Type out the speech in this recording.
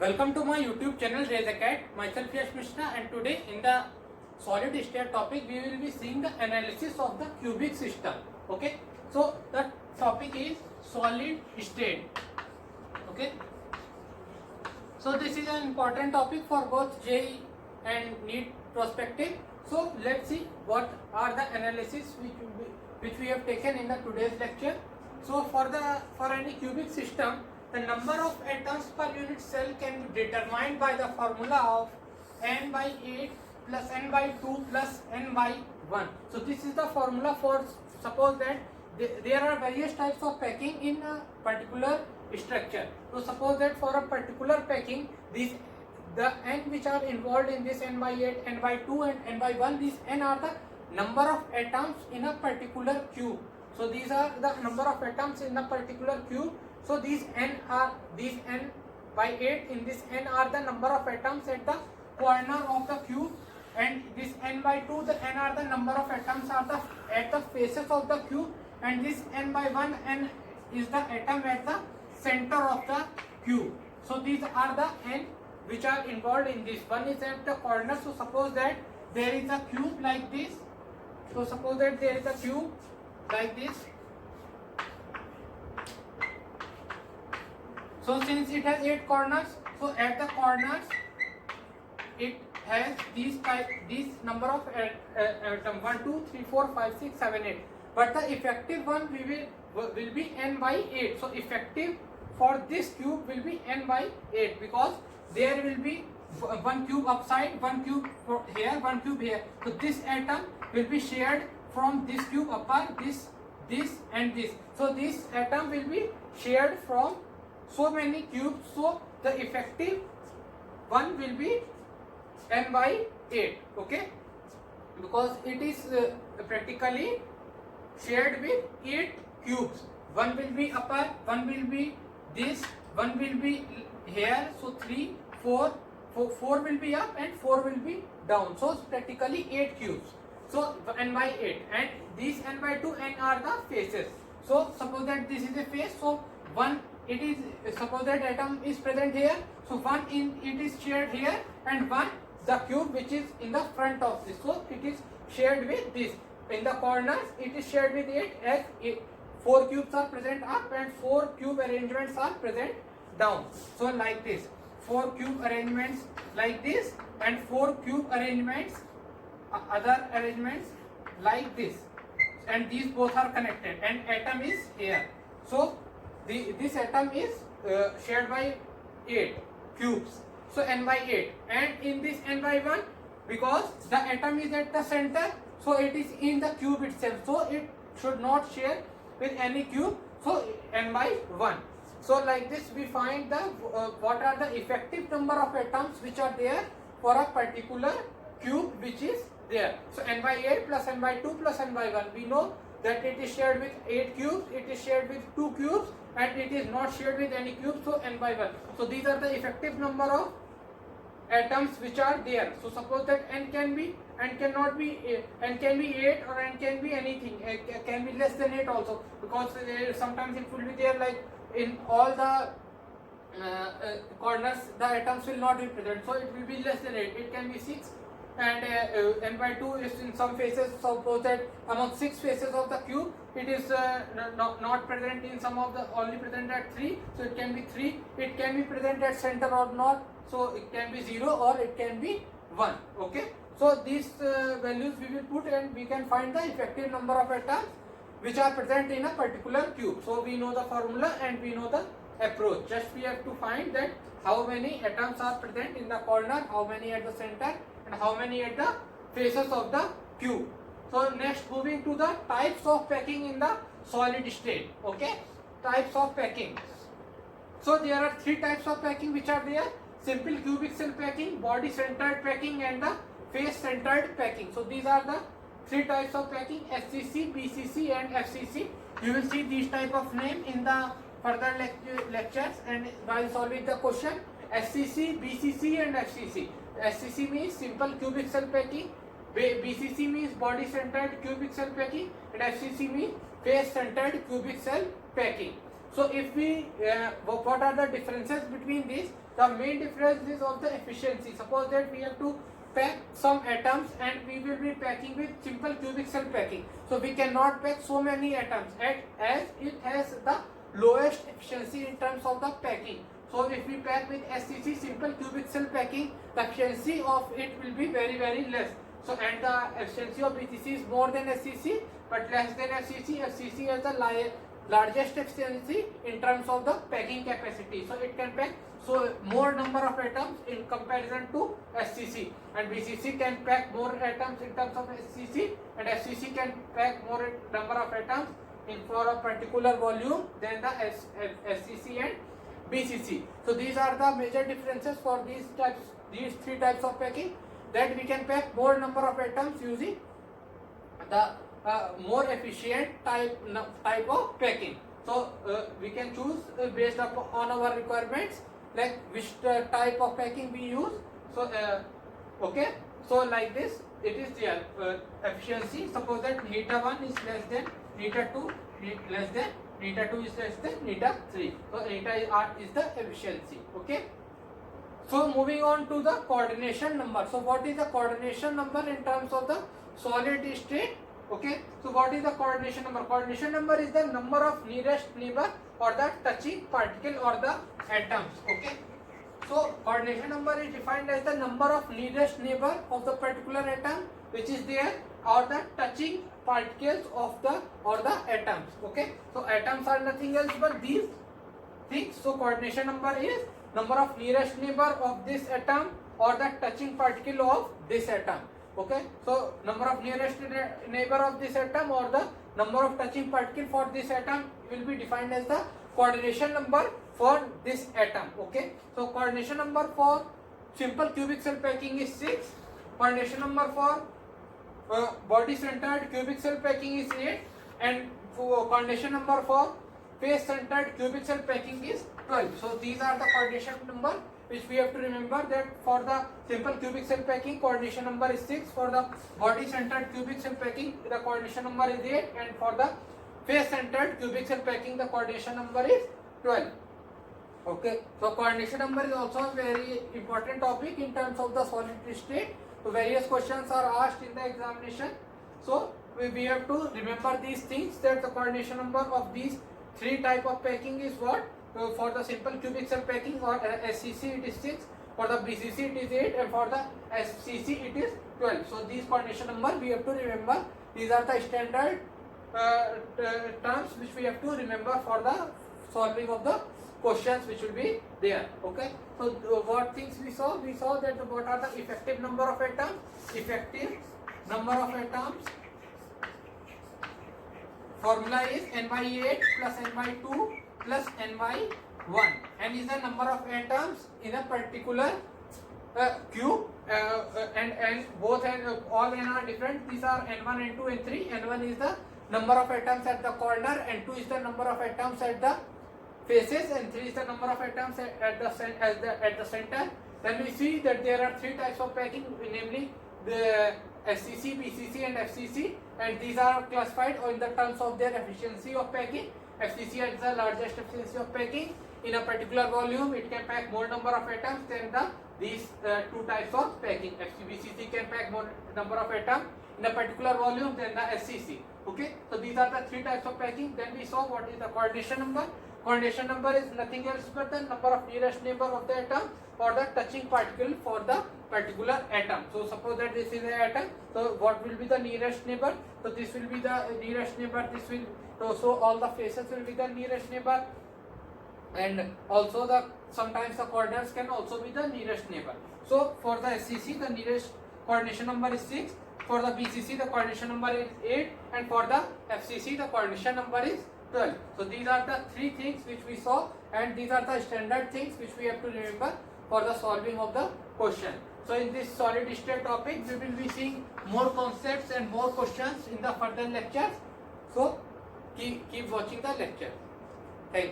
Welcome to my YouTube channel Raise a Cat. Myself Yash Mishra, and today in the solid state topic we will be seeing the analysis of the cubic system. Okay, so the topic is solid state. Okay, so this is an important topic for both JEE and NEET prospective. So let's see what are the analysis which we have taken in the today's lecture. So for any cubic system, the number of atoms per unit cell can be determined by the formula of n by 8 plus n by 2 plus n by 1. So this is the formula for, suppose that there are various types of packing in a particular structure. So suppose that for a particular packing, the n which are involved in this n by 8, n by 2 and n by 1, these n are the number of atoms in a particular cube. So these are the number of atoms in a particular cube. So these n by 8 in this n are the number of atoms at the corner of the cube, and this n by 2, the n are the number of atoms are at the faces of the cube, and this n by 1 n is the atom at the center of the cube. So these are the n which are involved in this. One is at the corner. So suppose that there is a cube like this. So suppose that there is a cube like this. So since it has 8 corners, so at the corners it has these number of atoms 1, 2, 3, 4, 5, 6, 7, 8. But the effective one will be n by 8. So effective for this cube will be n by 8, because there will be one cube upside, one cube here, one cube here. So this atom will be shared from this cube upper, this and this. So this atom will be shared from so many cubes. So the effective one will be n by 8. Okay, because it is practically shared with 8 cubes. One will be upper, one will be this, one will be here. So 3, 4 will be up and 4 will be down. So practically 8 cubes. So n by 8, and these n by 2 n are the faces. So suppose that this is a face. So one, it is, suppose that atom is present here. So one it is shared here, and one the cube which is in the front of this. So it is shared with this. In the corners it is shared with 8, as 4 cubes are present up and 4 cube arrangements are present down. So like this, 4 cube arrangements like this, and 4 cube arrangements, other arrangements like this, and these both are connected, and atom is here. So this atom is shared by 8 cubes. So n by 8, and in this n by 1, because the atom is at the center, so it is in the cube itself. So it should not share with any cube. So n by 1. So like this we find the what are the effective number of atoms which are there for a particular cube which is there. So n by 8 plus n by 2 plus n by 1. We know that it is shared with 8 cubes, it is shared with 2 cubes, and it is not shared with any cube. So n by 1. So these are the effective number of atoms which are there. So suppose that n can be, n cannot be, n can be 8 or n can be anything, can be less than 8 also, because sometimes it will be there like in all the corners the atoms will not be present. So it will be less than 8, it can be 6, and n by 2 is in some faces. Suppose that among 6 faces of the cube it is not present in some of the, only present at 3. So it can be 3, it can be present at center or not. So it can be 0 or it can be 1. Okay, so these values we will put, and we can find the effective number of atoms which are present in a particular cube. So we know the formula and we know the approach. Just we have to find that how many atoms are present in the corner, how many at the center, and how many at the faces of the cube. So next, moving to the types of packing in the solid state. Okay, types of packing. So there are 3 types of packing which are there: simple cubic cell packing, body centered packing, and the face centered packing. So these are the 3 types of packing: SCC, BCC and FCC. You will see these type of name in the further lectures and while solving the question. SCC, BCC and FCC. SCC means simple cubic cell packing, BCC means body centered cubic cell packing, and FCC means face centered cubic cell packing. So if we what are the differences between these? The main difference is of the efficiency. Suppose that we have to pack some atoms and we will be packing with simple cubic cell packing. So we cannot pack so many atoms as it has the lowest efficiency in terms of the packing. So if we pack with SCC, simple cubic cell packing, the efficiency of it will be very less. So and the efficiency of BCC is more than SCC but less than FCC. FCC has the largest efficiency in terms of the packing capacity. So it can pack so more number of atoms in comparison to SCC, and BCC can pack more atoms in terms of SCC, and FCC can pack more number of atoms in for a particular volume than the SCC and BCC. So these are the major differences for these three types of packing, that we can pack more number of atoms using the more efficient type of packing. So we can choose based on our requirements, like which type of packing we use. So okay, so like this it is the efficiency. Suppose that neta 1 is less than neta 2, less than neta 2 is less than neta 3. So neta is the efficiency. Okay. So moving on to the coordination number. So what is the coordination number in terms of the solid state? Okay, so what is the coordination number? Coordination number is the number of nearest neighbor or the touching particle or the atoms. Okay, so coordination number is defined as the number of nearest neighbor of the particular atom which is there, or the touching particles of the atoms. Okay, so atoms are nothing else but these things. So coordination number is number of nearest neighbor of this atom or the touching particle of this atom. Okay, so number of nearest neighbor of this atom or the number of touching particle for this atom will be defined as the coordination number for this atom. Okay, so coordination number for simple cubic cell packing is 6. Coordination number for body centered cubic cell packing is 8, and coordination number for face centered cubic cell packing is 12. So these are the coordination number which we have to remember, that for the simple cubic cell packing coordination number is 6, for the body centered cubic cell packing the coordination number is 8, and for the face centered cubic cell packing the coordination number is 12. Okay, so coordination number is also a very important topic in terms of the solid state. So various questions are asked in the examination. So we have to remember these things, that the coordination number of these three type of packing is what? For the simple cubic cell packing or SCC it is 6, for the BCC it is 8, and for the SCC it is 12. So these coordination number we have to remember. These are the standard terms which we have to remember for the solving of the questions which will be there. Okay, so what things we saw? We saw that what are the effective number of atoms? Effective number of atoms formula is n by 8 plus n by 2 plus n by 1, and is the number of atoms in a particular cube, and both and all n are different. These are n1, n2, n3. n1 is the number of atoms at the corner, n2 is the number of atoms at the faces, and 3 is the number of atoms at the center. Then we see that there are three types of packing, namely the SCC, BCC and FCC, and these are classified in the terms of their efficiency of packing. FCC has the largest efficiency of packing. In a particular volume, it can pack more number of atoms than these two types of packing. BCC can pack more number of atoms in a particular volume than the SCC. Okay, so these are the three types of packing. Then we saw what is the coordination number. Coordination number is nothing else but the number of nearest neighbor of the atom or the touching particle for the particular atom. So suppose that this is an atom, so what will be the nearest neighbor? So this will be the nearest neighbor, this will, so all the faces will be the nearest neighbor, and also the sometimes the corners can also be the nearest neighbor. So for the SCC the nearest coordination number is 6, for the BCC the coordination number is 8, and for the FCC the coordination number is 12. So these are the three things which we saw, and these are the standard things which we have to remember for the solving of the question. So in this solid state topic we will be seeing more concepts and more questions in the further lectures. So keep watching the lecture. Thank you.